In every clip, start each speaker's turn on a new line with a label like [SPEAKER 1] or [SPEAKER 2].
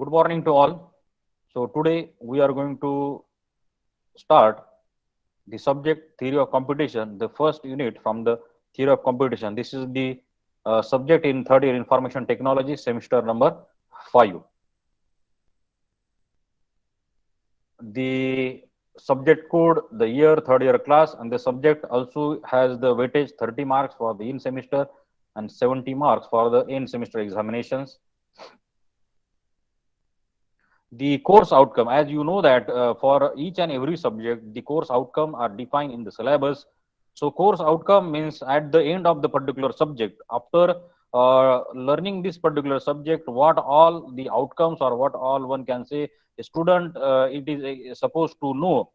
[SPEAKER 1] Good morning to all. So today we are going to start the subject theory of computation, the first unit from the theory of computation. This is the subject in third year information technology, semester number 5. The subject code, the year, third year class, and the subject also has the weightage 30 marks for the in semester and 70 marks for the in semester examinations. The course outcome, as you know that for each and every subject, the course outcome are defined in the syllabus. So course outcome means at the end of the particular subject, after learning this particular subject, what all the outcomes or what all one can say a student it is supposed to know.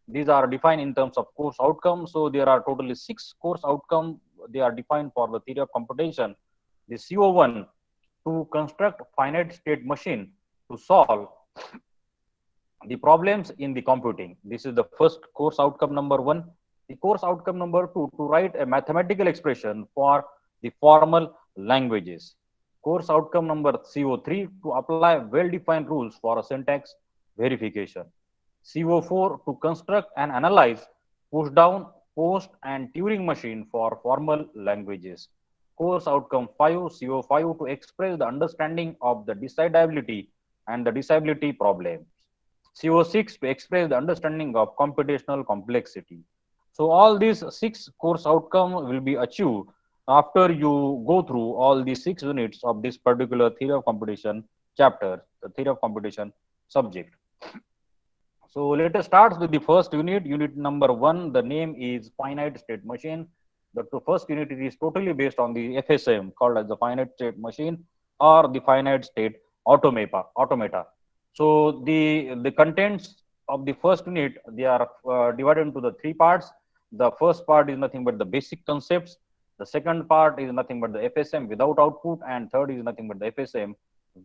[SPEAKER 1] These are defined in terms of course outcome. So there are totally 6 course outcome. They are defined for the theory of computation. The CO1 to construct finite state machine to solve the problems in the computing. This is the first course outcome number 1. The course outcome number 2 to write a mathematical expression for the formal languages. Course outcome number CO3 to apply well-defined rules for a syntax verification. CO4 to construct and analyze push-down, post, and Turing machine for formal languages. Course outcome 5, CO5 to express the understanding of the decidability and the decidability problems. CO6 to express the understanding of computational complexity. So all these 6 course outcome will be achieved after you go through all the 6 units of this particular theory of computation chapter, the theory of computation subject. So let us start with the first unit, unit number 1. The name is finite state machine. The first unit is totally based on the FSM called as the finite state machine or the finite state automata. So the contents of the first unit, they are divided into the 3 parts. The first part is nothing but the basic concepts. The second part is nothing but the FSM without output, and third is nothing but the FSM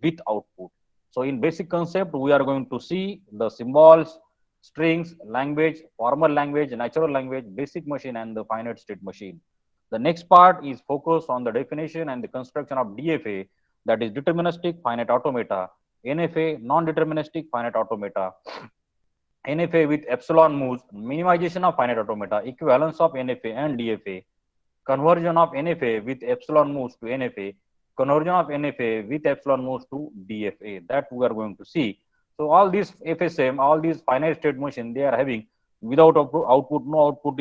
[SPEAKER 1] with output. So in basic concept, we are going to see the symbols, strings, language, formal language, natural language, basic machine, and the finite state machine. The next part is focused on the definition and the construction of DFA, that is deterministic finite automata, NFA, non-deterministic finite automata, NFA with epsilon moves, minimization of finite automata, equivalence of NFA and DFA, conversion of NFA with epsilon moves to NFA, conversion of NFA with epsilon moves to DFA. That we are going to see. So all these FSM, all these finite state machine, they are having without output, no output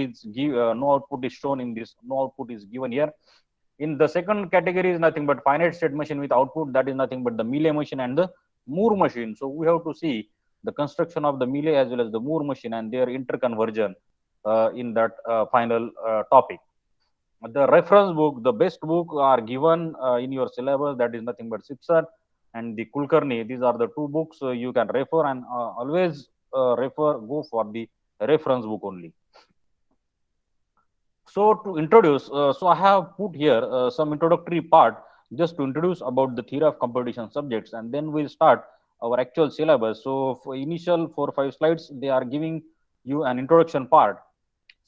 [SPEAKER 1] is shown in this, no output is given here. In the second category is nothing but finite state machine with output, that is nothing but the Mealy machine and the Moore machine. So we have to see the construction of the Mealy as well as the Moore machine and their interconversion in that final topic. The reference book, the best book are given in your syllabus, that is nothing but Simpson and the Kulkarni. These are the 2 books you can refer, and always go for the reference book only. So to introduce, so I have put here some introductory part just to introduce about the theory of computation subjects, and then we'll start our actual syllabus. So for initial 4 or 5 slides, they are giving you an introduction part.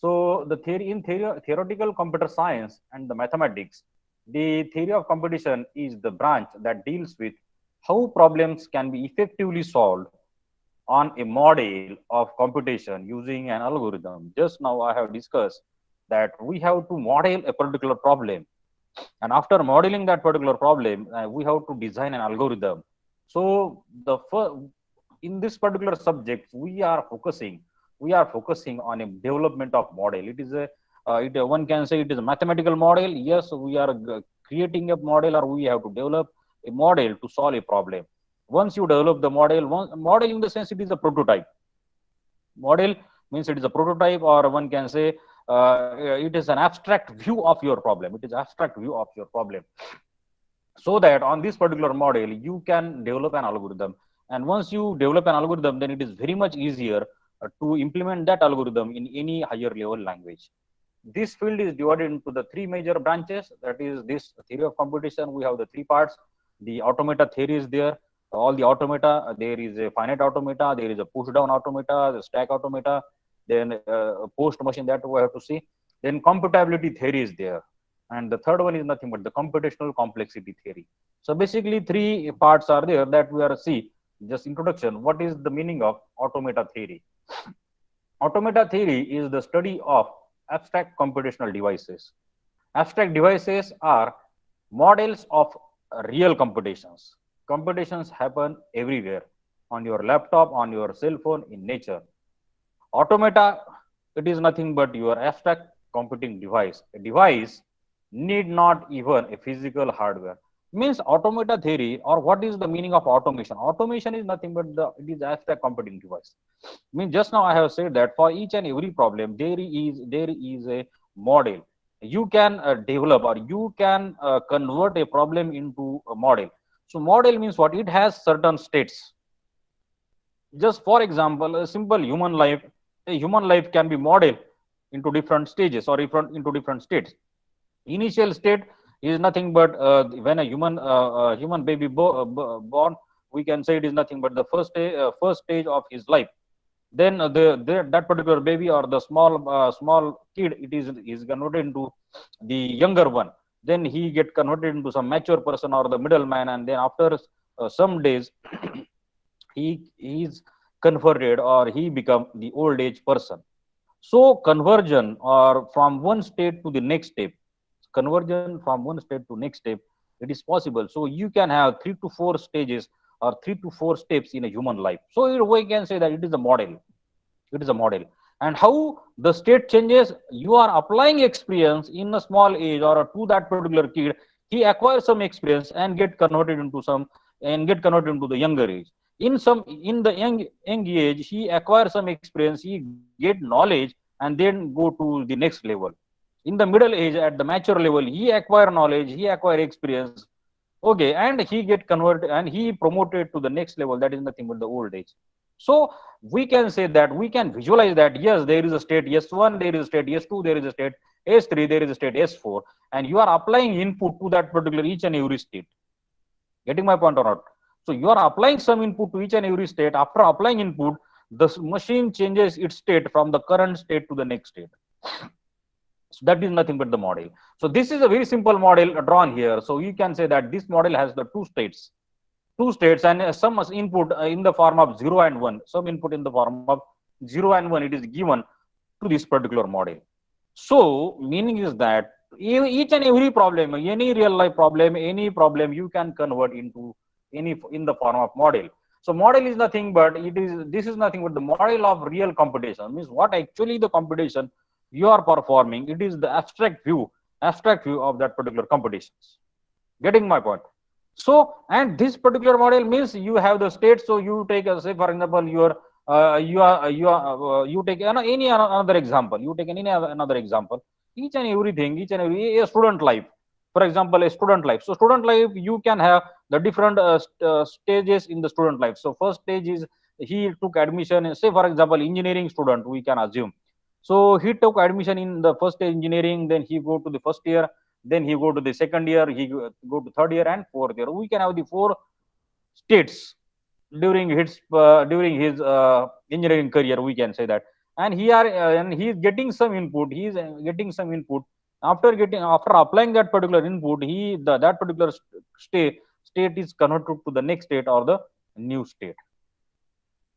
[SPEAKER 1] So the theoretical computer science and the mathematics, the theory of computation is the branch that deals with how problems can be effectively solved on a model of computation using an algorithm. Just now I have discussed that we have to model a particular problem, and after modeling that particular problem, we have to design an algorithm. So in this particular subject, we are focusing on a development of model. It is one can say it is a mathematical model. Yes, we are creating a model, or we have to develop a model to solve a problem. Once you develop the model in the sense it is a prototype. Model means it is a prototype, or one can say it is an abstract view of your problem. It is abstract view of your problem. So that on this particular model, you can develop an algorithm. And once you develop an algorithm, then it is very much easier to implement that algorithm in any higher level language. This field is divided into the 3 major branches. That is this theory of computation. We have the 3 parts. The automata theory is there. All the automata, there is a finite automata, there is a push down automata, the stack automata, then post machine, that we have to see. Then compatibility theory is there. And the third one is nothing but the computational complexity theory. So basically 3 parts are there that we are see just introduction, what is the meaning of automata theory? Automata theory is the study of abstract computational devices. Abstract devices are models of real computations. Computations happen everywhere, on your laptop, on your cell phone, in nature. Automata, it is nothing but your abstract computing device. A device need not even a physical hardware. Means automata theory, or what is the meaning of automation? Automation is nothing but it is abstract computing device. Means just now I have said that for each and every problem there is a model. You can develop, or you can convert a problem into a model. So model means what? It has certain states. Just for example, a simple human life, a human life can be modeled into different stages, or into different states. Initial state is nothing but when a human baby born, we can say it is nothing but the first stage of his life. Then that particular baby, or the small kid, it is converted into the younger one. Then he get converted into some mature person or the middleman, and then after some days he is converted, or he become the old age person. So conversion, or from one state to the next step, conversion from one state to next step, it is possible. So you can have 3 to 4 stages, or 3 to 4 steps in a human life. So we can say that it is a model. It is a model. And how the state changes, you are applying experience in a small age, or to that particular kid, he acquires some experience and get converted into the younger age. In the young age, he acquires some experience, he get knowledge, and then go to the next level. In the middle age, at the mature level, he acquire knowledge, he acquire experience. Okay, and he get converted and he promoted to the next level, that is nothing but the old age. So we can say that, we can visualize that, yes, there is a state S1, there is a state S2, there is a state S3, there is a state S4, and you are applying input to that particular each and every state. Getting my point or not? So you are applying some input to each and every state. After applying input, the machine changes its state from the current state to the next state. So that is nothing but the model. So this is a very simple model drawn here. So you can say that this model has the two states, and some input in the form of 0 and 1, some input in the form of 0 and 1, it is given to this particular model. So meaning is that each and every problem, any real life problem, any problem, you can convert into any in the form of model. So model is nothing but this is nothing but the model of real computation. Means what actually the computation you are performing, it is the abstract view of that particular computations. Getting my point? So, and this particular model means you have the state. So you take, say for example, you take any another example. You take any another example. Each and everything, each and every a student life. For example, a student life. So student life, you can have the different stages in the student life. So first stage is he took admission. Say for example, engineering student, we can assume. So he took admission in the first engineering. Then he go to the first year, then he go to the second year, he go to third year and fourth year. We can have the 4 states during his engineering career, we can say that. And he is getting some input, he is getting some input. After applying that particular input, that particular state is converted to the next state, or the new state.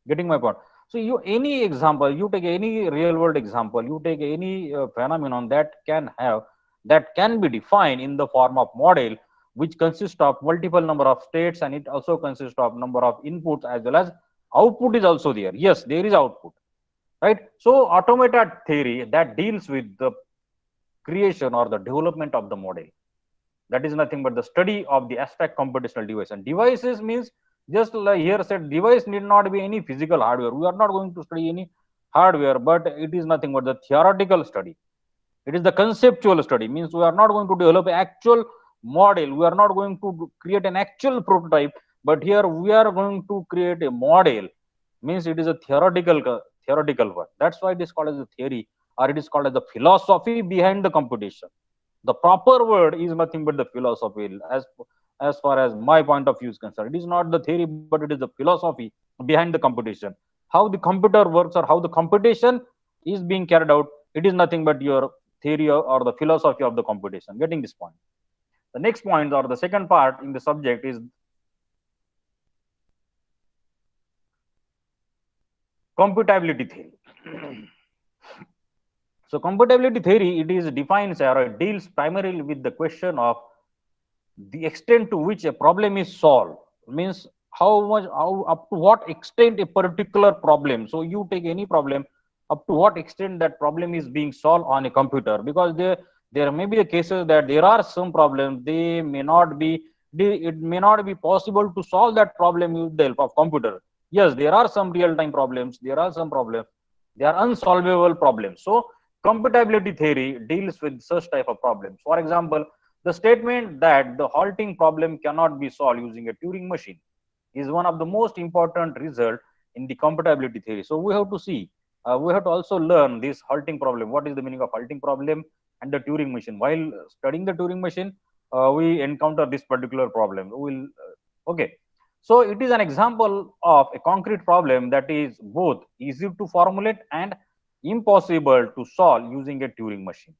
[SPEAKER 1] Getting my point? So you any example, you take any real world example, you take any phenomenon that can be defined in the form of model, which consists of multiple number of states, and it also consists of number of inputs as well as output is also there. Yes, there is output, right? So automata theory that deals with the creation or the development of the model, that is nothing but the study of the abstract computational device. And devices means, just like here said, device need not be any physical hardware. We are not going to study any hardware, but it is nothing but the theoretical study. It is the conceptual study. Means we are not going to develop an actual model, we are not going to create an actual prototype, but here we are going to create a model. Means it is a theoretical one. That's why it is called as a theory, or it is called as the philosophy behind the computation. The proper word is nothing but the philosophy, as far as my point of view is concerned. It is not the theory, but it is the philosophy behind the computation. How the computer works, or how the computation is being carried out, it is nothing but your theory or the philosophy of the computation. Getting this point? The next point, or the second part in the subject, is Compatibility theory. So compatibility theory, it is defines or it deals primarily with the question of the extent to which a problem is solved. Means how much, how up to what extent a particular problem. So you take any problem, up to what extent that problem is being solved on a computer, because there may be the cases that there are some problems they may not be, it may not be possible to solve that problem with the help of computer. Yes, there are some real time problems, there are some problems, they are unsolvable problems. So compatibility theory deals with such type of problems. For example, the statement that the halting problem cannot be solved using a Turing machine is one of the most important result in the compatibility theory. So we have to see, we have to also learn this halting problem. What is the meaning of halting problem and the Turing machine? While studying the Turing machine, we encounter this particular problem. We will, okay. So it is an example of a concrete problem that is both easy to formulate and impossible to solve using a Turing machine.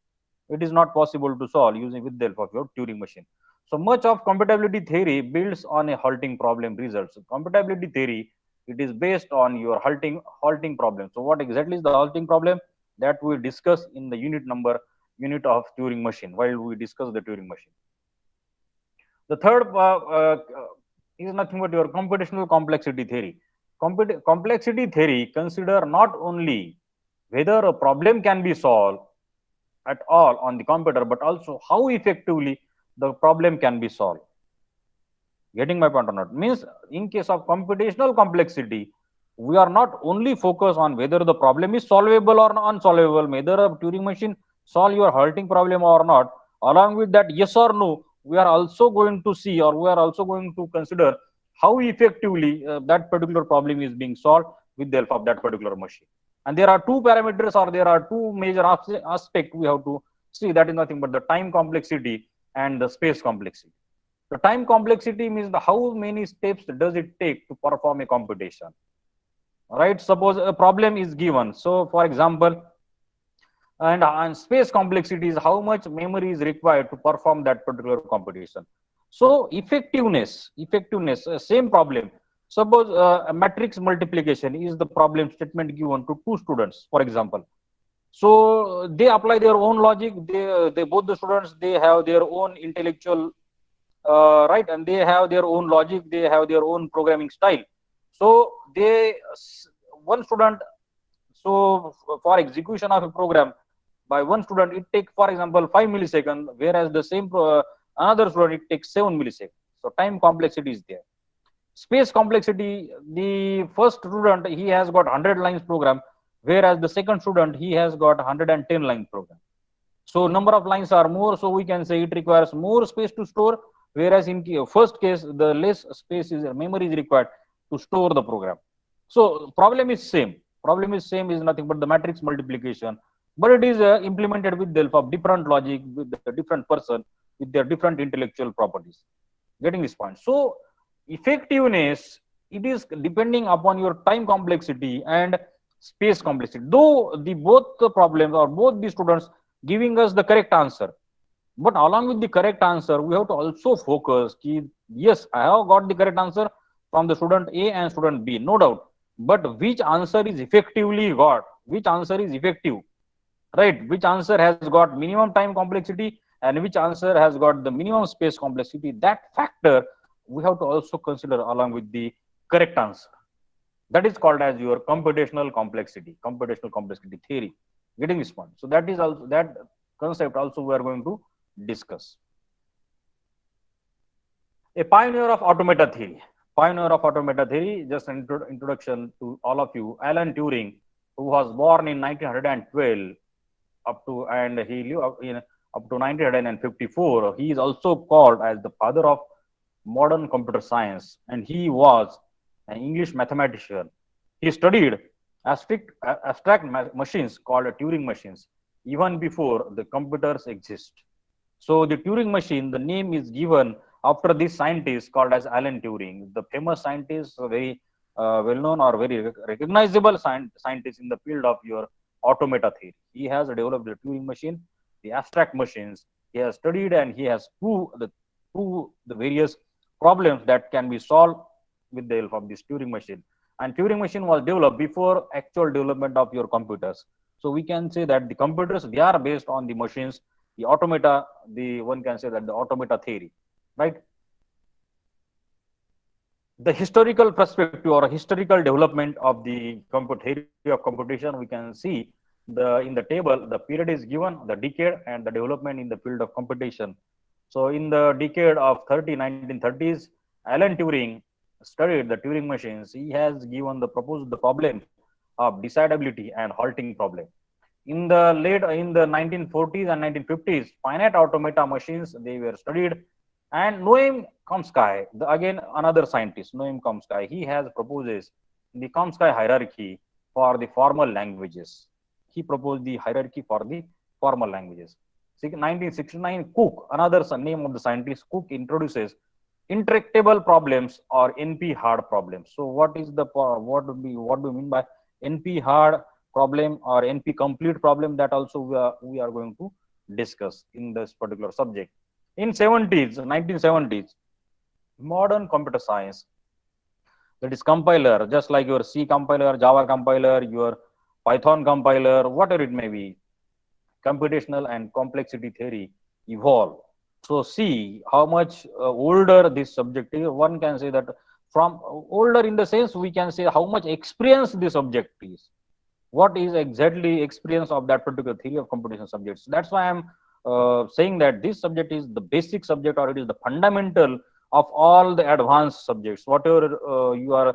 [SPEAKER 1] It is not possible to solve using with the help of your Turing machine. So much of compatibility theory builds on a halting problem results. So compatibility theory, it is based on your halting problem. So what exactly is the halting problem? That we discuss in the unit of Turing machine while we discuss the Turing machine. The third is nothing but your computational complexity theory. Complexity theory consider not only whether a problem can be solved at all on the computer, but also how effectively the problem can be solved. Getting my point or not? Means in case of computational complexity, we are not only focused on whether the problem is solvable or unsolvable, whether a Turing machine solve your halting problem or not. Along with that, yes or no, we are also going to see, or we are also going to consider how effectively that particular problem is being solved with the help of that particular machine. And there are two parameters, or there are two major aspects we have to see. That is nothing but the time complexity and the space complexity. The time complexity means the how many steps does it take to perform a computation. Right? Suppose a problem is given. So, for example, and space complexity is how much memory is required to perform that particular computation. So effectiveness, same problem. Suppose a matrix multiplication is the problem statement given to two students, for example. So they apply their own logic. They both the students, they have their own intellectual right, and they have their own logic, they have their own programming style. So they one student, so for execution of a program by one student, it takes, for example, 5 milliseconds, whereas the same another student, it takes 7 milliseconds. So time complexity is there. Space complexity, the first student, he has got 100 lines program, whereas the second student, he has got 110 lines program. So number of lines are more, so we can say it requires more space to store, whereas in first case, the less space is memory is required to store the program. So problem is same. Problem is same, is nothing but the matrix multiplication, but it is implemented with the help of different logic, with the different person, with their different intellectual properties. Getting this point. So effectiveness, it is depending upon your time complexity and space complexity. Though the both the problems or both the students giving us the correct answer, but along with the correct answer, we have to also focus ki, yes, I have got the correct answer from the student A and student B, no doubt. But which answer is effectively got? Which answer is effective? Right? Which answer has got minimum time complexity and which answer has got the minimum space complexity? That factor we have to also consider along with the correct answer. That is called as your computational complexity theory. Getting this point. So that is also that concept also we are going to discuss. A pioneer of automata theory. Pioneer of automata theory, just an introduction to all of you. Alan Turing, who was born in 1912 up to, and he lived up to 1954. He is also called as the father of modern computer science, and he was an English mathematician. He studied abstract machines called Turing machines even before the computers exist. So the Turing machine, the name is given after this scientist called as Alan Turing, the famous scientist, very well-known or very recognizable scientist in the field of your automata theory. He has developed the Turing machine, the abstract machines. He has studied and he has proved the various problems that can be solved with the help of this Turing machine. and Turing machine was developed before actual development of your computers. So we can say that the computers, they are based on the machines, the automata, the one can say that the automata theory, right? The historical perspective or historical development of the theory of computation, we can see in the table, the period is given, the decade, and the development in the field of computation. So in the decade of 1930s, Alan Turing studied the Turing machines. He has given the proposed the problem of decidability and halting problem. In the 1940s and 1950s, finite automata machines, they were studied, and Noam Chomsky, again another scientist, Noam Chomsky, he has proposes the Chomsky hierarchy for the formal languages. He proposed the hierarchy for the formal languages. 1969, Cook, another name of the scientist, Cook introduces intractable problems or NP hard problems. So what do you mean by NP hard problem or NP complete problem? That also we are going to discuss in this particular subject. In 1970s, modern computer science, that is compiler, just like your C compiler, Java compiler, your Python compiler, whatever it may be, computational and complexity theory evolve. So see how much older this subject is. One can say that from older in the sense we can say how much experience the subject is. What is exactly experience of that particular theory of computation subjects? That's why I'm saying that this subject is the basic subject, or it is the fundamental of all the advanced subjects. Whatever you are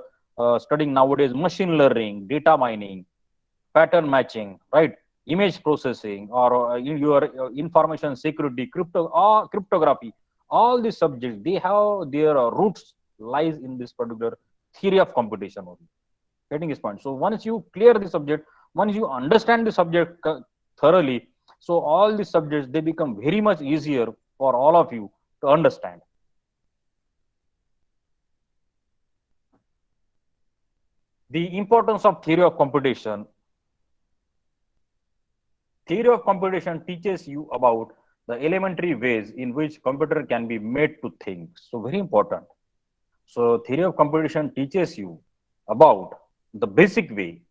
[SPEAKER 1] studying nowadays, machine learning, data mining, pattern matching, right? Image processing, or your information security, cryptography, all these subjects, they have their roots lies in this particular theory of computation only. Getting his point. So once you clear the subject, once you understand the subject thoroughly, so all the subjects, they become very much easier for all of you to understand. The importance of theory of computation. Theory of computation teaches you about the elementary ways in which computer can be made to think. So very important. So theory of computation teaches you about the basic way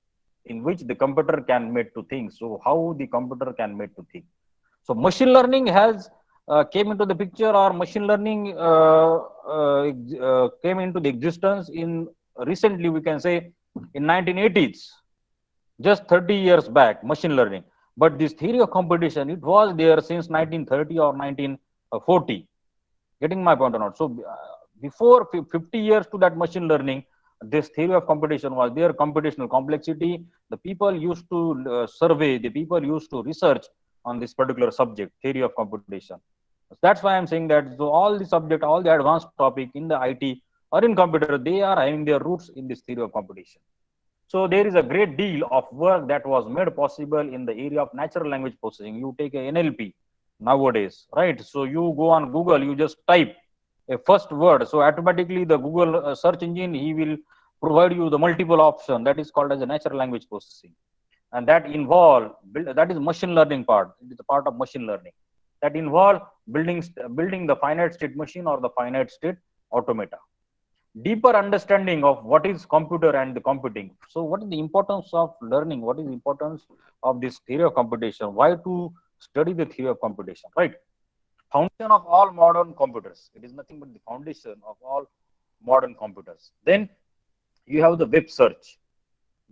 [SPEAKER 1] in which the computer can made to think. So how the computer can made to think. So machine learning has came into the picture, or machine learning came into the existence in recently, we can say in 1980s, just 30 years back, machine learning. But this theory of computation, it was there since 1930 or 1940. Getting my point or not? So before 50 years to that machine learning, this theory of computation was there. Computational complexity, the people used to survey, the people used to research on this particular subject, theory of computation. That's why I'm saying that so all the subject, all the advanced topic in the IT or in computer, they are having their roots in this theory of computation. So there is a great deal of work that was made possible in the area of natural language processing. You take a NLP nowadays, right? So you go on Google, you just type a first word. So automatically the Google search engine, he will provide you the multiple option. That is called as a natural language processing. And that is machine learning part. It is a part of machine learning. That involve building the finite state machine or the finite state automata. Deeper understanding of what is computer and the computing. So what is the importance of learning? What is the importance of this theory of computation? Why to study the theory of computation, right? Foundation of all modern computers. It is nothing but the foundation of all modern computers. Then you have the web search.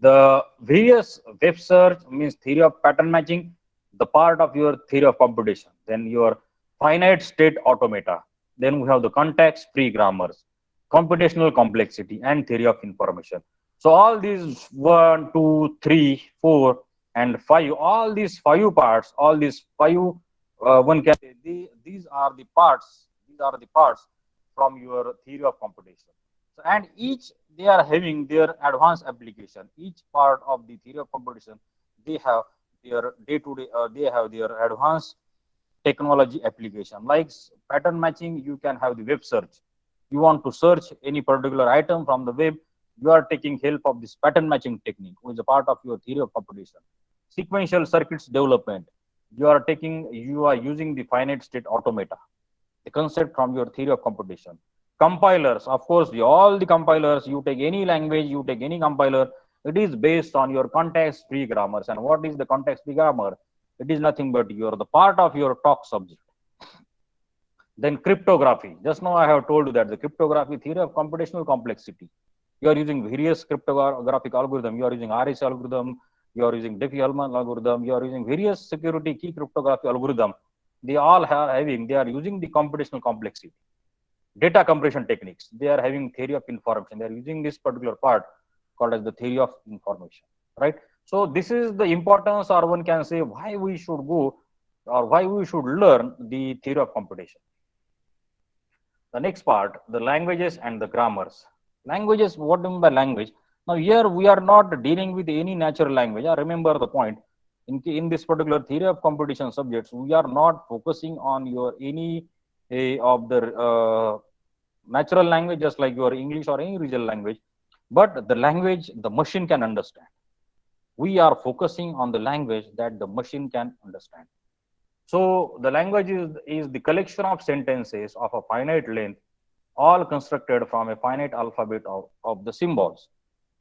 [SPEAKER 1] The various web search means theory of pattern matching, the part of your theory of computation. Then your finite state automata. Then we have the context-free grammars, computational complexity, and theory of information. So all these 1, 2, 3, 4, and 5, all these 5 parts, all these 5, one can say these are the parts. These are the parts from your theory of computation. So, and each they are having their advanced application. Each part of the theory of computation, they have their day-to-day. They have their advanced technology application. Like pattern matching, you can have the web search. You want to search any particular item from the web, you are taking help of this pattern matching technique, which is a part of your theory of computation. Sequential circuits development, you are using the finite state automata, the concept from your theory of computation. compilers, of course, all the compilers, you take any language, you take any compiler, it is based on your context free grammars. And what is the context free grammar? It is nothing but the part of your talk subject. Then cryptography. Just now I have told you that the cryptography theory of computational complexity. You are using various cryptographic algorithm. You are using RSA algorithm. You are using Diffie-Hellman algorithm. You are using various security key cryptography algorithm. They all they are using the computational complexity. Data compression techniques. They are having theory of information. They are using this particular part called as the theory of information, right? So this is the importance, or one can say why we should go, or why we should learn the theory of computation. The next part, the languages and the grammars. Languages, what do you mean by language? Now here we are not dealing with any natural language. I remember the point. In this particular theory of computation subjects, we are not focusing on your any of the natural language, just like your English or any regional language, but the language the machine can understand. We are focusing on the language that the machine can understand. So the language is the collection of sentences of a finite length, all constructed from a finite alphabet of the symbols.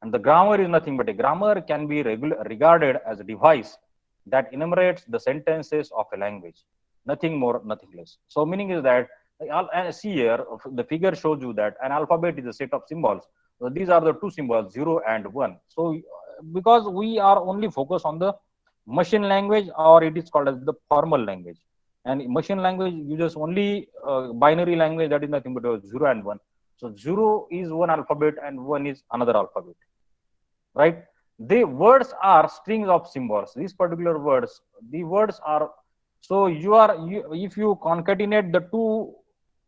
[SPEAKER 1] And the grammar is nothing but a grammar can be regarded as a device that enumerates the sentences of a language. Nothing more, nothing less. So meaning is that, see here, the figure shows you that an alphabet is a set of symbols. So these are the two symbols, 0 and 1. So because we are only focused on the machine language, or it is called as the formal language. And machine language uses only binary language, that is nothing but 0 and 1. So 0 is one alphabet and 1 is another alphabet, right? The words are strings of symbols. These particular words, the words are, so if you concatenate the two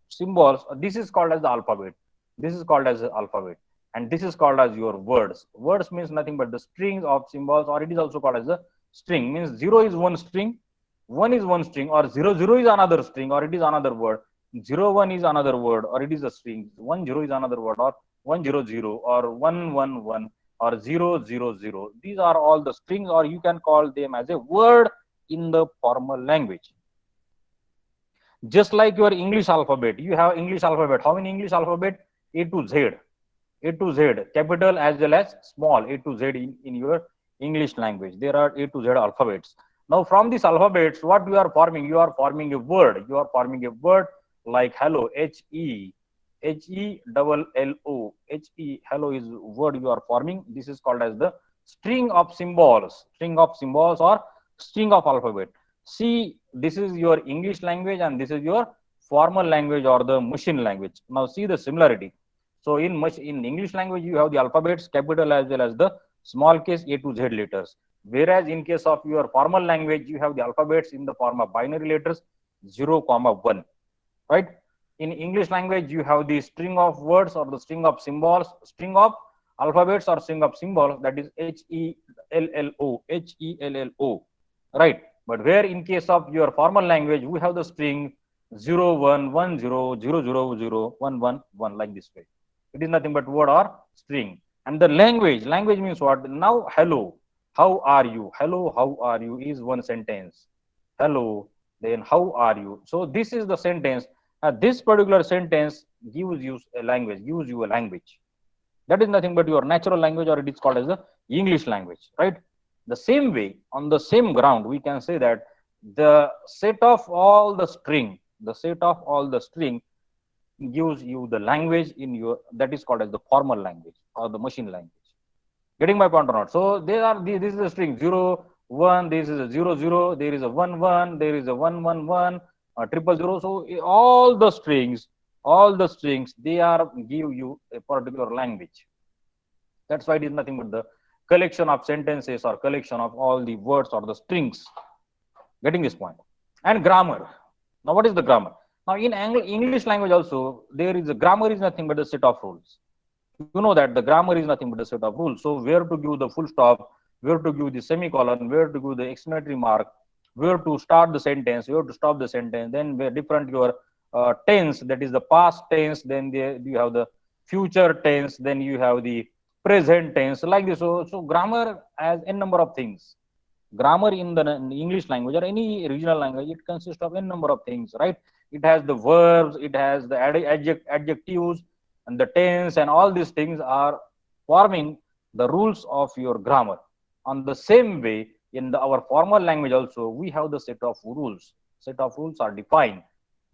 [SPEAKER 1] symbols, this is called as the alphabet. This is called as the alphabet. And this is called as your words. Words means nothing but the strings of symbols, or it is also called as a string. Means 0 is one string, 1 is one string, or 0 0 is another string, or it is another word. 0 1 is another word, or it is a string. 1 0 is another word, or 1 0 0, or 1 1 1, or 0 0 0. These are all the strings, or you can call them as a word in the formal language. Just like your English alphabet, you have English alphabet. How many English alphabet? A to Z. A to Z, capital as well as small, A to Z in your English language. There are A to Z alphabets. Now from these alphabets, what you are forming? You are forming a word. You are forming a word like hello, H-E, H-E-double-L-O. H-E, hello is word you are forming. This is called as the string of symbols, or string of alphabet. See, this is your English language and this is your formal language or the machine language. Now see the similarity. So in English language, you have the alphabets, capital as well as the small case A to Z letters. Whereas in case of your formal language, you have the alphabets in the form of binary letters 0, 1. Right? In English language, you have the string of words or the string of symbols, string of alphabets or string of symbols, that is H-E-L-L-O, H-E-L-L-O. Right? But where in case of your formal language, we have the string 0, 1, 1, 0, 0, 0, 0, 1, 1, 1, like this way. It is nothing but word or string. And the language means what? Now, hello, how are you? Hello, how are you is one sentence. Hello, then how are you? So this is the sentence. This particular sentence gives you a language, That is nothing but your natural language, or it is called as the English language, right? The same way, on the same ground, we can say that the set of all the string gives you the language in your, that is called as the formal language or the machine language. Getting my point or not? So this is a string 0, 1, this is a 0, 0, there is a 1, 1, there is a 1, 1, 1, 0, 0. So all the strings, they are give you a particular language. That's why it is nothing but the collection of sentences or collection of all the words or the strings. Getting this point? And grammar. Now what is the grammar? Now in English language also, there is a grammar is nothing but a set of rules. You know that the grammar is nothing but a set of rules. So where to give the full stop, where to give the semicolon, where to give the exclamatory mark, where to start the sentence, where to stop the sentence, then where different your tense, that is the past tense, then you have the future tense, then you have the present tense, like this. So grammar has n number of things. Grammar in the English language or any regional language, it consists of n number of things, right? It has the verbs, it has the adjectives and the tense, and all these things are forming the rules of your grammar. On the same way, in our formal language also, we have the set of rules. Set of rules are defined,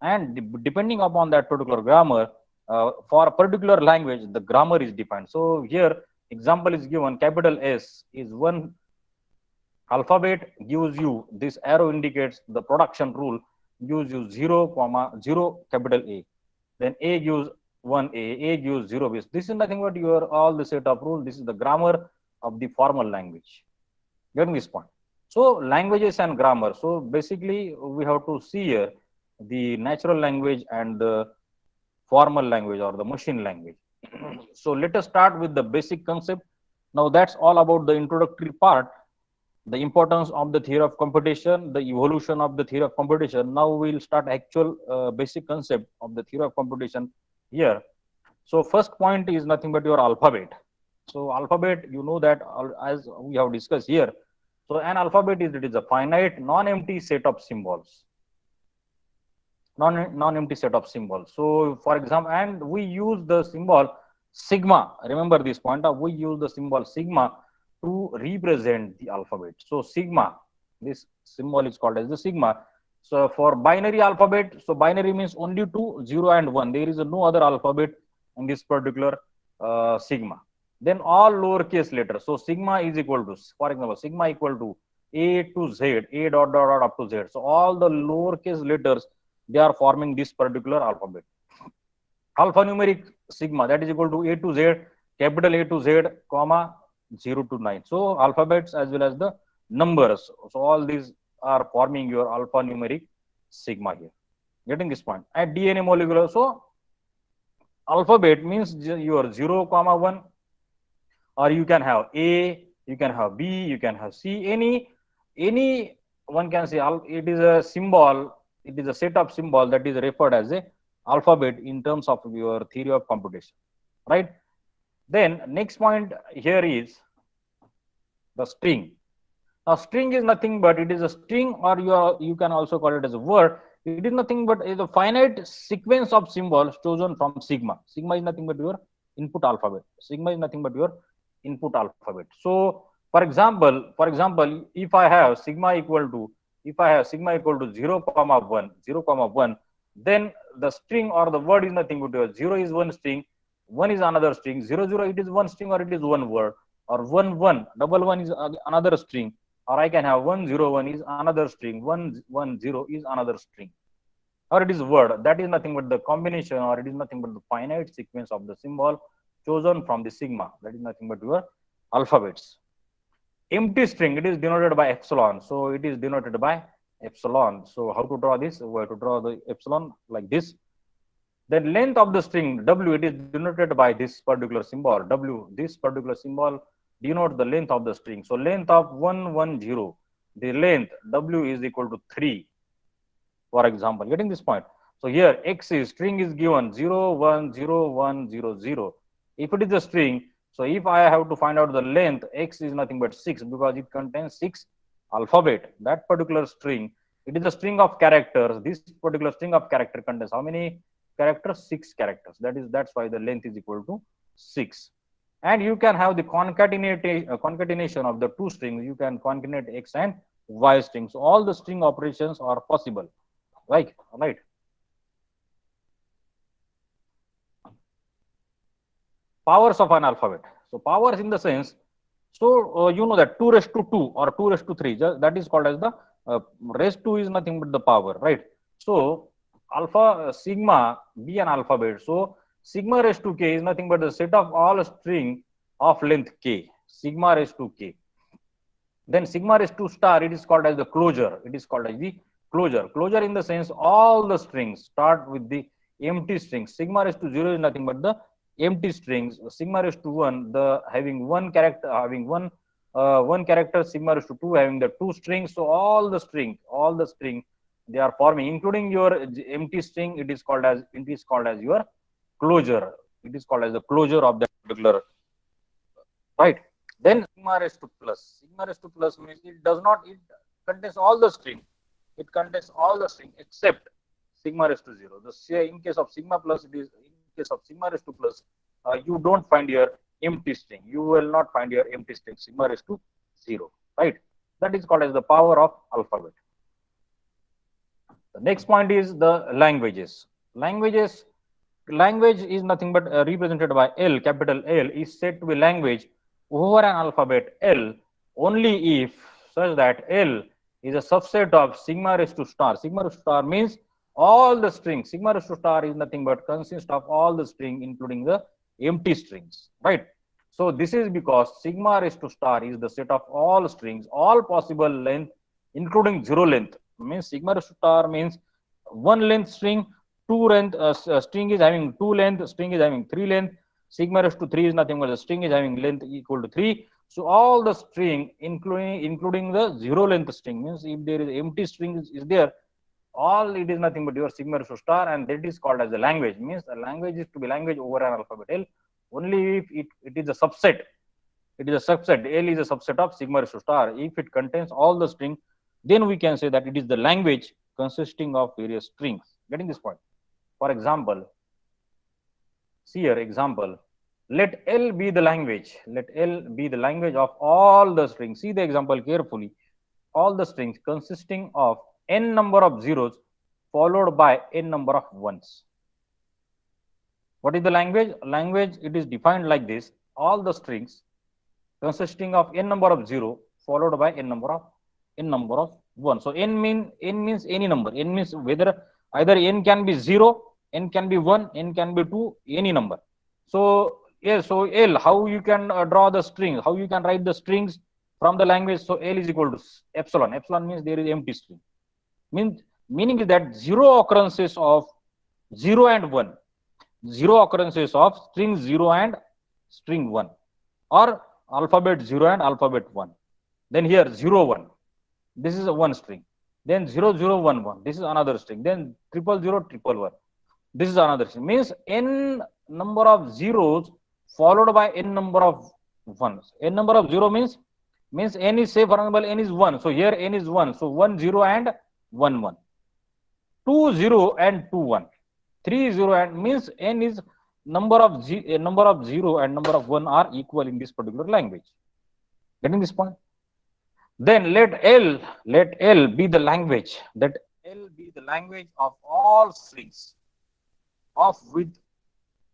[SPEAKER 1] and depending upon that particular grammar, for a particular language, the grammar is defined. So here, example is given: capital S is one alphabet, gives you this arrow indicates the production rule, gives you 0 comma 0 capital A. Then A gives 1A, A gives 0 base. This is nothing but your all the set of rules. This is the grammar of the formal language. Getting this point? So languages and grammar. So basically, we have to see here the natural language and the formal language or the machine language. So let us start with the basic concept. Now that's all about the introductory part, the importance of the theory of computation, the evolution of the theory of computation. Now we'll start actual basic concept of the theory of computation here. So first point is nothing but your alphabet. So alphabet, you know that as we have discussed here. So an alphabet is, it is a finite non-empty set of symbols. Non-empty set of symbols. So for example, and we use the symbol sigma. Remember this point of, we use the symbol sigma to represent the alphabet. So sigma, this symbol is called as the sigma. So for binary alphabet, so binary means only 2, 0 and 1. There is no other alphabet in this particular sigma. Then all lowercase letters. So sigma is equal to, for example, sigma equal to A to Z, A dot dot dot up to Z. So all the lowercase letters, they are forming this particular alphabet. Alphanumeric sigma, that is equal to A to Z, capital A to Z, comma 0 to 9. So alphabets as well as the numbers. So all these are forming your alphanumeric sigma here. Getting this point? At DNA molecular, so alphabet means your 0, comma 1, or you can have A, you can have B, you can have C, any one can say it is a symbol, it is a set of symbol that is referred as a alphabet in terms of your theory of computation, right? Then next point here is the string. Now string is nothing but it is a string, or you can also call it as a word. It is nothing but is a finite sequence of symbols chosen from sigma. Sigma is nothing but your input alphabet. Sigma is nothing but your input alphabet. So for example, if I have sigma equal to 0, comma 1, 0, comma 1, then the string or the word is nothing but your 0 is one string, 1 is another string, 0, 0 it is one string or it is one word, or 1, 1, double 1 is another string, or I can have 1, 0, 1 is another string, 1, 1, 0 is another string, or it is word. That is nothing but the combination, or it is nothing but the finite sequence of the symbol chosen from the sigma. That is nothing but your alphabets. Empty string, it is denoted by epsilon. So it is denoted by epsilon. So how to draw this? We have to draw the epsilon like this. Then length of the string W, it is denoted by this particular symbol W. This particular symbol denotes the length of the string. So length of 110, the length W is equal to 3. For example, getting this point. So here X is string is given 0, 1, 0, 1, 0, 0. If it is a string, so if I have to find out the length, X is nothing but 6 because it contains 6 alphabet. That particular string, it is a string of characters. This particular string of character contains how many characters? 6 characters. That's why the length is equal to 6. And you can have the concatenation of the two strings. You can concatenate X and Y strings. So all the string operations are possible. Right. Powers of an alphabet. So powers in the sense, so you know that 2 raised to 2 or 2 raised to 3, that is called as the raised to is nothing but the power, right? So alpha sigma be an alphabet. So sigma raised to k is nothing but the set of all string of length k. Sigma raised to k. Then sigma raised to star, it is called as the closure. It is called as the closure. Closure in the sense all the strings start with the empty strings. Sigma raised to 0 is nothing but the empty strings. Sigma raised to 1, the having one character, one character. Sigma raised to 2 having the two strings. So all the string they are forming, including your empty string. It is called as your closure. It is called as the closure of that particular, right? Then sigma raised to plus. Sigma raised to plus means it contains all the string. It contains all the string except sigma raised to 0. In case of sigma plus, it is in case of sigma raised to plus, you don't find your empty string. You will not find your empty string sigma raised to 0, right? That is called as the power of alphabet. The next point is the languages. Language is nothing but represented by L, capital L, is said to be language over an alphabet L only if such that L is a subset of sigma raised to star. Sigma raised to star means all the strings. Sigma raised to star is nothing but consists of all the string, including the empty strings, right? So this is because sigma raised to star is the set of all strings, all possible length, including zero length. Means sigma raised to star means one length string, two length string is having two length, string is having three length. Sigma raised to 3 is nothing but the string is having length equal to 3. So all the string, including the zero length string, means if there is empty string is there, all it is nothing but your sigma raised to star, and that is called as the language. Means the language is to be language over an alphabet L only if it is a subset. It is a subset. L is a subset of sigma raised to star. If it contains all the string, then we can say that it is the language consisting of various strings. Getting this point? For example, see here example. Let L be the language. Let L be the language of all the strings. See the example carefully. All the strings consisting of n number of zeros followed by n number of ones. What is the language? Language, it is defined like this. All the strings consisting of n number of 0 followed by n number of 1. So n means any number. N means whether either n can be 0, n can be 1, n can be 2, any number. So yes, so L, how you can draw the strings, how you can write the strings from the language. So L is equal to epsilon. Epsilon means there is empty string. Meaning is that zero occurrences of 0 and 1, zero occurrences of string 0 and string 1, or alphabet 0 and alphabet 1. Then here 0 1, this is a one string. Then 0 0 1 1, this is another string. Then 0 0 0 1 1, this is another string. Means n number of zeros followed by n number of ones. N number of 0 means n is, say for example, n is 1. So here n is 1. So 1 0 and 1 1. 2 0 and 2 1. 3 0 and means n is number of 0 and number of 1 are equal in this particular language. Getting this point? Then let L be the language. Let L be the language of all strings of with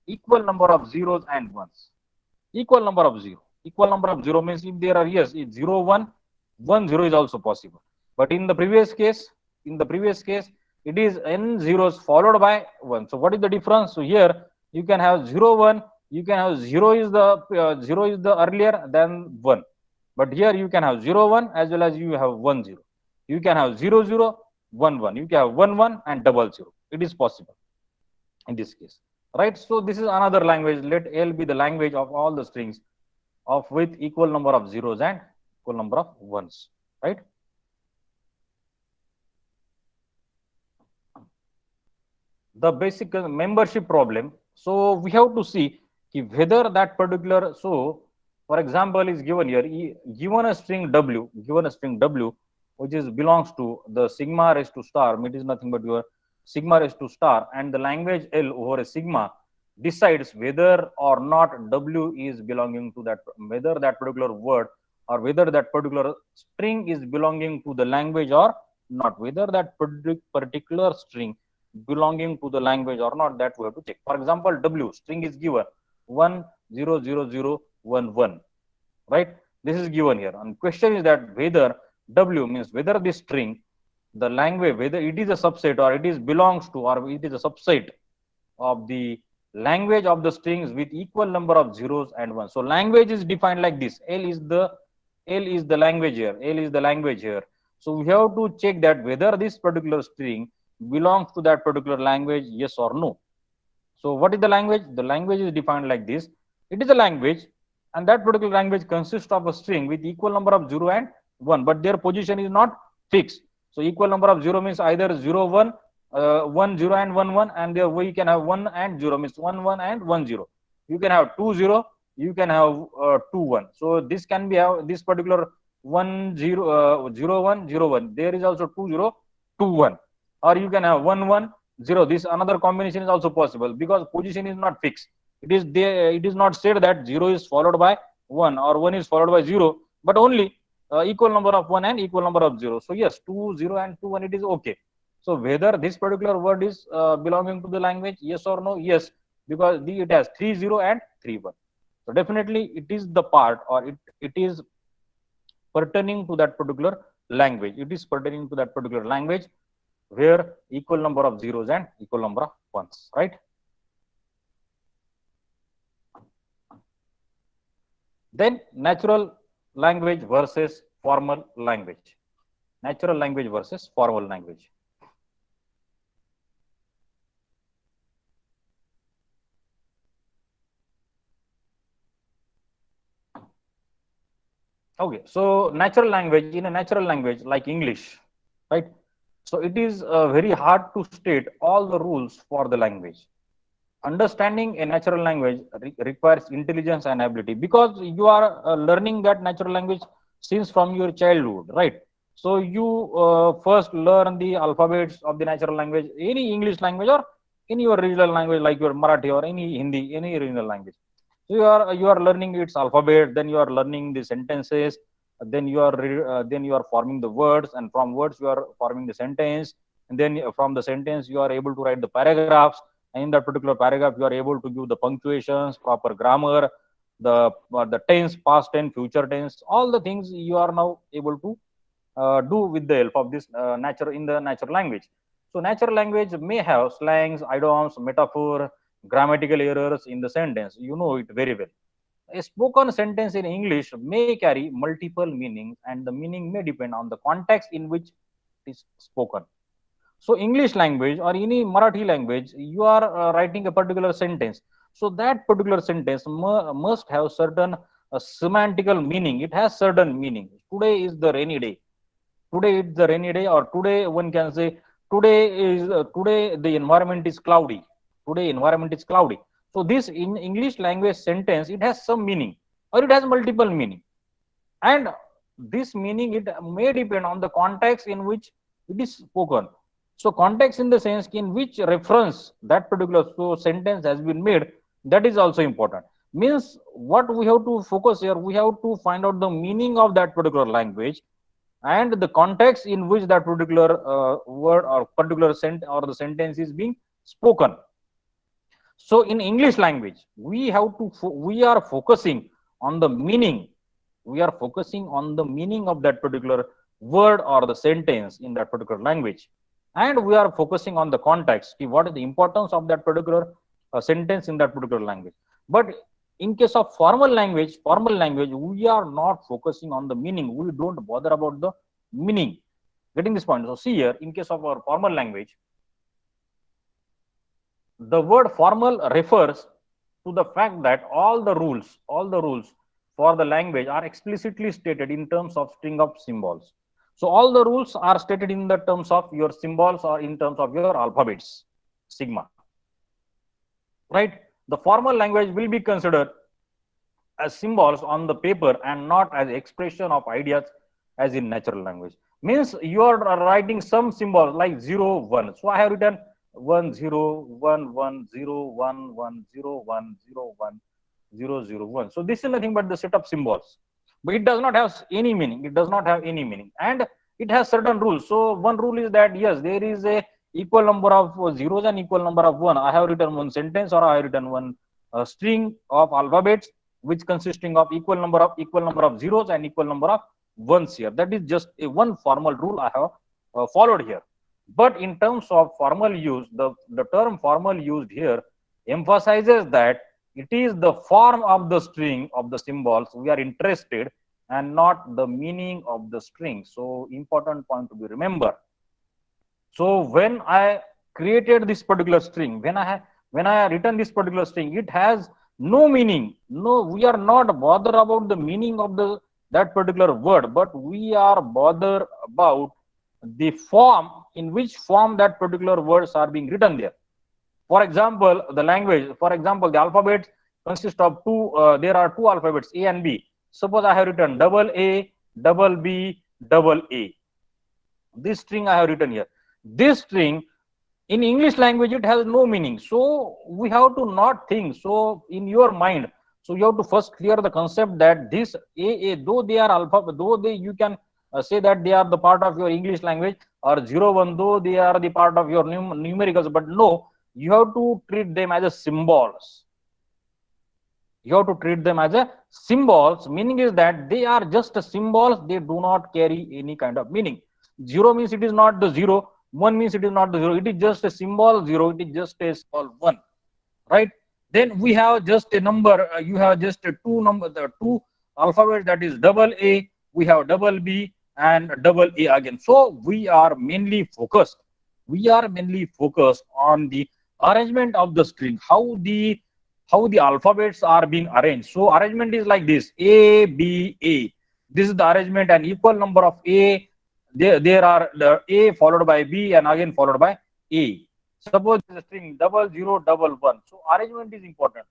[SPEAKER 1] equal number of zeros and ones. Equal number of 0. Equal number of 0 means if there are, yes, it's 0 1, 1 0 is also possible. But in the previous case, it is n zeros followed by 1. So what is the difference? So here you can have 0 1, you can have 0 is the earlier than 1. But here you can have 0 1 as well as you have 1 0. You can have 0 0, 1 1. You can have 1 1 and double 0. It is possible in this case, right? So this is another language. Let L be the language of all the strings of with equal number of zeros and equal number of ones, right? The basic membership problem. So we have to see whether that particular, so for example is given here, given a string w, which is belongs to the sigma raised to star, it is nothing but your sigma raised to star, and the language L over a sigma decides whether or not w is belonging to that, whether that particular word or whether that particular string is belonging to the language or not, whether that particular string belonging to the language or not, that we have to check. For example, w string is given 1 0 0 0 1 1, right? This is given here, and question is that whether w means whether this string, the language, whether it is a subset or it is belongs to or it is a subset of the language of the strings with equal number of zeros and ones. So language is defined like this. L is the language here. L is the language here. So we have to check that whether this particular string belongs to that particular language, yes or no. So what is the language? The language is defined like this. It is a language, and that particular language consists of a string with equal number of 0 and 1, but their position is not fixed. So equal number of 0 means either 0 1, 1 0 and 1 1, and there we can have 1 and 0 means 1 1 and 1 0. You can have 2 0, you can have 2 1. So this can be this particular 1 0 0 1 0 1. There is also 2 0 2 1. Or you can have 1 1 0. This another combination is also possible because position is not fixed. It is there. It is not said that 0 is followed by 1 or 1 is followed by 0, but only equal number of 1 and equal number of 0. So yes, 2 0 and 2 1, it is okay. So whether this particular word is belonging to the language, yes or no, yes, because it has 3 0 and 3 1. So definitely it is the part, or it is pertaining to that particular language. It is pertaining to that particular language where equal number of zeros and equal number of ones, right? Then natural language versus formal language. Natural language versus formal language. Okay, so natural language, in a natural language like English, right? So it is very hard to state all the rules for the language. Understanding a natural language requires intelligence and ability, because you are learning that natural language since from your childhood, right? So you first learn the alphabets of the natural language, any English language or any your regional language like your Marathi or any Hindi, any regional language. So you are learning its alphabet, then you are learning the sentences, then you are forming the words, and from words you are forming the sentence, and then from the sentence you are able to write the paragraphs, and in that particular paragraph you are able to give the punctuations, proper grammar, the tense, past tense, future tense, all the things you are now able to do with the help of this in the natural language. So natural language may have slangs, idioms, metaphor, grammatical errors in the sentence. You know it very well. A spoken sentence in English may carry multiple meanings, and the meaning may depend on the context in which it is spoken. So English language or any Marathi language, you are writing a particular sentence. So that particular sentence must have certain semantical meaning. It has certain meaning. Today is the rainy day. Today it's the rainy day, or today one can say today the environment is cloudy. Today environment is cloudy. So this in English language sentence, it has some meaning or it has multiple meaning, and this meaning it may depend on the context in which it is spoken. So context in the sense in which reference that particular sentence has been made, that is also important. Means what we have to focus here, we have to find out the meaning of that particular language and the context in which that particular word or particular or the sentence is being spoken. So in English language, we are focusing on the meaning. We are focusing on the meaning of that particular word or the sentence in that particular language, and we are focusing on the context. What is the importance of that particular sentence in that particular language? But in case of formal language, we are not focusing on the meaning. We don't bother about the meaning. Getting this point? So see here, in case of our formal language, the word formal refers to the fact that all the rules for the language are explicitly stated in terms of string of symbols. So all the rules are stated in the terms of your symbols or in terms of your alphabets, sigma. Right? The formal language will be considered as symbols on the paper and not as expression of ideas as in natural language. Means you are writing some symbol like 0, 1. So I have written 1 0 1 1 0 1 1 0 1 0 1 0 0 1. So this is nothing but the set of symbols, but it does not have any meaning. It does not have any meaning, and it has certain rules. So one rule is that yes, there is a equal number of zeros and equal number of 1. I have written one sentence, or I have written one string of alphabets which consisting of equal number of zeros and equal number of ones here. That is just a one formal rule I have followed here. But in terms of formal use, the term formal used here emphasizes that it is the form of the string of the symbols we are interested and not the meaning of the string. So important point to be remembered. So when I created this particular string, when I have written this particular string, it has no meaning. No, we are not bothered about the meaning of that particular word, but we are bothered about the form, in which form that particular words are being written there. For example, the language, for example, the alphabet consists of there are two alphabets, A and B. Suppose I have written double A, double B, double A. This string I have written here. This string In English language, it has no meaning. So we have to not think. So in your mind, so you have to first clear the concept that this AA, though they are alpha, though they you can say that they are the part of your English language, or 0 1, though they are the part of your numericals, but no, you have to treat them as a symbols. You have to treat them as a symbols. Meaning is that they are just symbols. They do not carry any kind of meaning. 0 means it is not the 0. 1 means it is not the 0. It is just a symbol 0. It is just a symbol 1. Right? Then we have just a number. You have just a the two alphabets, that is double A. We have double B and double A again. So we are mainly focused. We are mainly focused on the arrangement of the string, how the alphabets are being arranged. So arrangement is like this: A, B, A. This is the arrangement, and equal number of A. There are the A followed by B and again followed by A. Suppose the string 0011. So arrangement is important.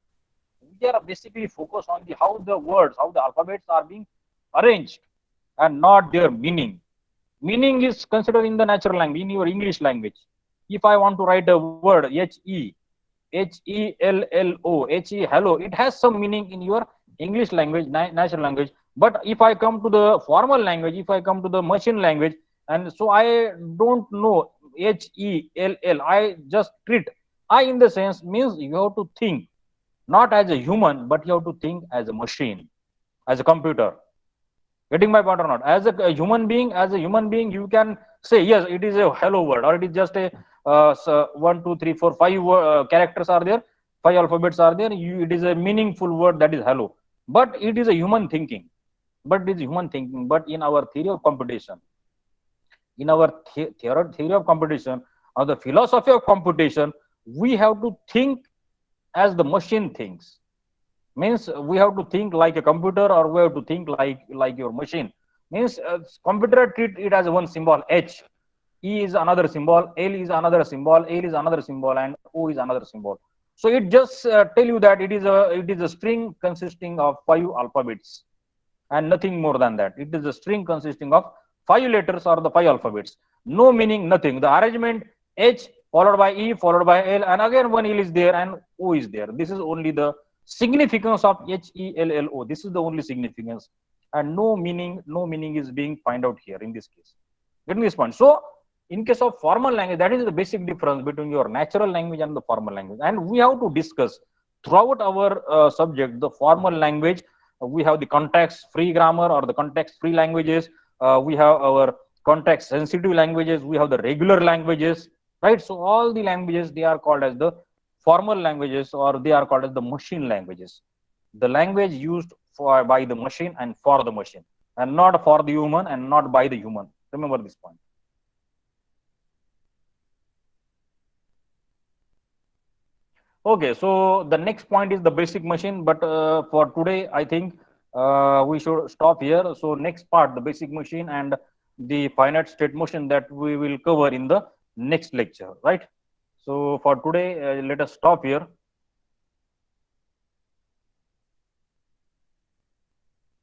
[SPEAKER 1] We are basically focused on the how the words, how the alphabets are being arranged, and not their meaning. Meaning is considered in the natural language, in your English language. If I want to write a word HE hello, it has some meaning in your English language, natural language. But if I come to the formal language, if I come to the machine language, and so I don't know HELL, I just treat. I in the sense means you have to think not as a human, but you have to think as a machine, as a computer. Getting my point or not? As a human being, you can say yes, it is a hello word, or it is just a so 1, 2, 3, 4, 5 characters are there, 5 alphabets are there. It is a meaningful word, that is hello. But it is a human thinking. But in our theory of computation, in our theory of computation, or the philosophy of computation, we have to think as the machine thinks. Means we have to think like a computer, or we have to think like your machine. Means computer treat it as one symbol H, E is another symbol, L is another symbol, L is another symbol, and O is another symbol. So it just tell you that it is a string consisting of 5 alphabets and nothing more than that. It is a string consisting of 5 letters or the 5 alphabets. No meaning, nothing. The arrangement H followed by E followed by L, and again one L is there and O is there. This is only the significance of HELLO. This is the only significance, and no meaning is being find out here in this case. Getting this point? So in case of formal language, that is the basic difference between your natural language and the formal language. And we have to discuss throughout our subject the formal language. We have the context free grammar or the context free languages. We have our context sensitive languages. We have the regular languages, right? So all the languages, they are called as the formal languages, or they are called as the machine languages. The language used by the machine and for the machine, and not for the human and not by the human. Remember this point. Okay, so the next point is the basic machine, but for today, I think we should stop here. So next part, the basic machine and the finite state motion, that we will cover in the next lecture, right? So for today, let us stop here.